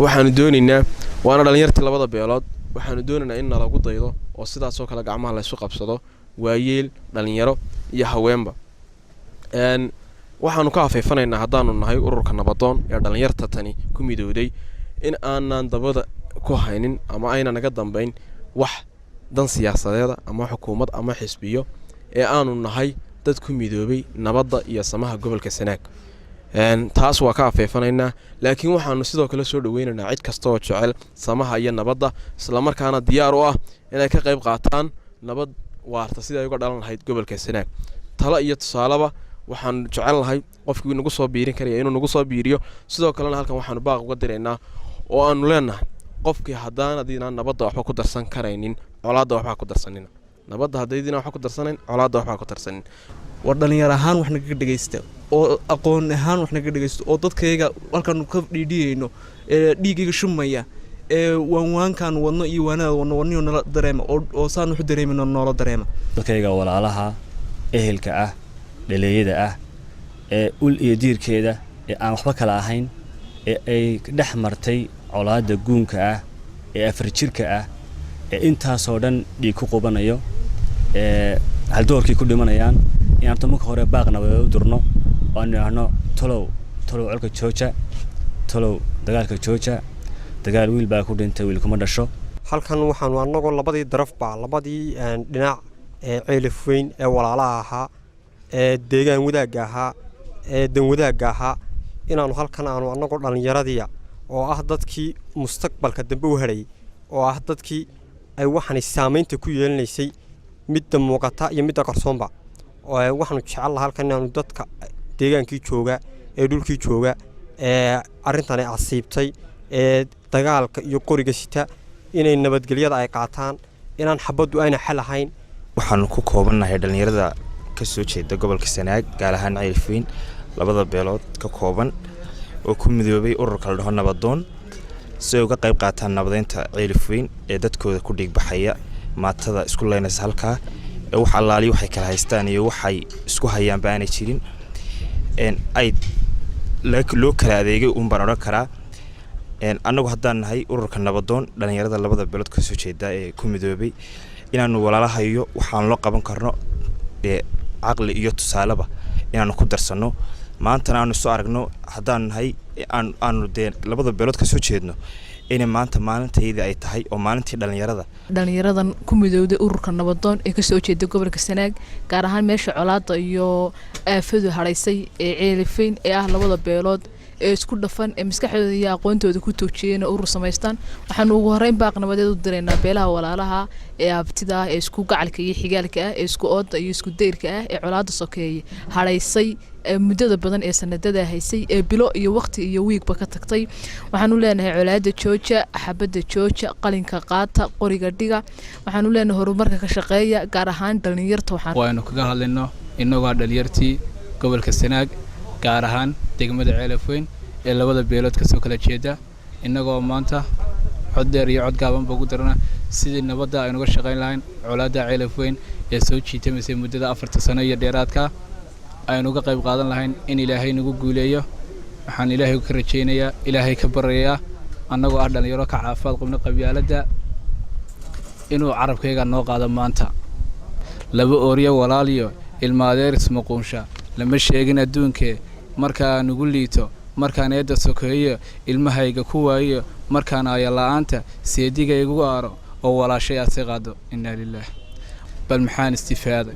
waxaanu doonaynaa waana dhalinyartii labada beelood waxaanu doonaynaa in lagu daydo oo sidaas oo kale gacmaha la isku qabsado waayeel dhalinyaro iyo haweenba waxaanu ka afeefanaynaa haddaanu nahay ururka nabadoon ee dhalinyarta tani ku midowday in aanan dabada ku haynin ama ayna naga dambeyn wax dan siyaasadeed ama xukuumad ama xisbiyo ee aanu nahay dad ku midoobay nabadda iyo samaha gobolka Sanaag taas waa ka afeefanaynaa laakiin waxaanu sidoo kale soo dhaweynaynaa cid kasta oo jecel samaha iyo nabadda isla markaana diyaar u ah inay ka qayb qaataan nabad waarta sida ay uga dhalan lahayd gobolka Sanaag tala iyo tusaalaba waxaan jecel lahay qofkii nagu soo biirin kariya inuu nagu soo biiriyo sidoo kalena halkan waxaanu baaq uga direynaa oo aanu leenahay qofkii haddaanadina nabadda waxba ku darsan karaynin colaadda waxba ku darsanina nabadda haddaydina waxba ku darsanayn colaadda waxba ku darsanin war dhalinyar ahaan wax naga dhageysta oo aqoon ahaan wax naga dhageysto oo dadkayga halkan ka dhiidhiyeyno dhiigayga shumaya waankan wadno iyo waanada wadno nala dareema oo saan wuxuu dareemayno nolol dareema dadkayga walaalaha ehelka ah dhaleeyada ah ul iyo diirkeeda aan waxba kala ahayn ay dhex martay colaadda guunka ah afar jirka ah intaas oo dhan dhiig ku qubanayo hal doorkii ku dhimanayaan inaan marka hore baaqna way u durno oo aanu talow colka jooja talow dagaalka jooja dagaal wiil baa ku dhintay wiil kuma dhasho halkan waxaanu anagoo labadii darafba labadii dhinac ceelif weyn ee walaalaha ahaa deegaan wadaaga ahaa dan wadaaga ahaa inaanu halkan aanu anagoo dhalinyaradii oo ah dadkii mustaqbalka dambe u haray oo ah dadkii ay waxaan saameynta ku yeelanaysay midda muuqata iyo midda qarsoonba oo waxaanu jecel lahaa halkan inaanu dadka deegaankii jooga ee dhulkii jooga arrintan ay asiibtay dagaalka iyo qoriga sita inay nabadgelyada ay qaataan inaan xabadu ayna xal ahayn waxaanu ku koobanahay dhalinyarada ka soo jeeda gobolka Sanaag gaar ahaan Ceelfiin labada beelood ka kooban oo ku midoobay ururka la dhaho nabadoon si ay uga qayb qaataan nabadeynta Ceelfiin ee dadkooda ku dhig baxaya maatada isku leynaysa halka wax allaali waxay kala haystaan iyo waxay isku hayaan baan jirin ay loo kala adeegay baan oran karaa anagu haddaan nahay ururka nabadoon dhalinyarada labada beelood ka soo jeeda ee ku midoobay inaanu walaalahayo waxaan loo qaban karno aqli iyo tusaalaba inaanu ku darsano maanta aanu soo aragno haddaan nahay aanu labada beelood ka soo jeedno in maanta maalinteeda ay tahay oo maalintii dhalinyaradan ku midowday ururka nabadoon ee ka soo jeeda gobolka Sanaag gaar ahaan meesha colaadda iyo aafadu haraysay ee Ceelfiin ee ah labada beelood ee isku dhafan ee maskaxdooda iyo aqoontooda ku toojiyeen urur samaystaan waxaan ugu horeyn baaq nabadeed u direynaa beelaha walaalaha ee abtida ee isku gacalka iyo xigaalka ah ee isku ooda iyo isku deyrka ah ee colaadda sokeeyay haraysay muddada badan ee sanadada haysay ee bilo iyo waqti iyo wiigba ka tagtay waxaan u leenahay colaadda jooja xabadda jooja qalinka qaata qoriga dhiga waxaan u leenahay horumarka ka shaqeeya gaar ahaan dhalinyarta waxaanu kaga hadlaynaa inagoo dhalinyartii gobolka Sanaag gaar ahaan degmada Ceelfiin ee labada beelood ka soo kala jeeda inagoo maanta cod dheer iyo cod gaaban ugu darana sidii nabadda aynu uga shaqeyn lahayn colaadda Ceelfiin ee soo jiitamisay muddada 4 sano iyo dheeraadka aynu uga qayb qaadan lahayn in Ilaahay nagu guuleeyo waxaan Ilaahay ka rajaynayaa Ilaahay ka baryayaa annagoo ah dhalinyaro ka caafimaad qabna qabyaaladda inuu carabkayga noo qaado maanta laba ooriyo walaaliyo ilma adeer ismaquunsha lama sheegin adduunka markaa nugu liito markaan eedda sokeeyo ilmahayga ku waayo markaan ay la'aanta seediga igu aaro oo walaashay aad si qaado inna lillaah bal maxaan istifaaday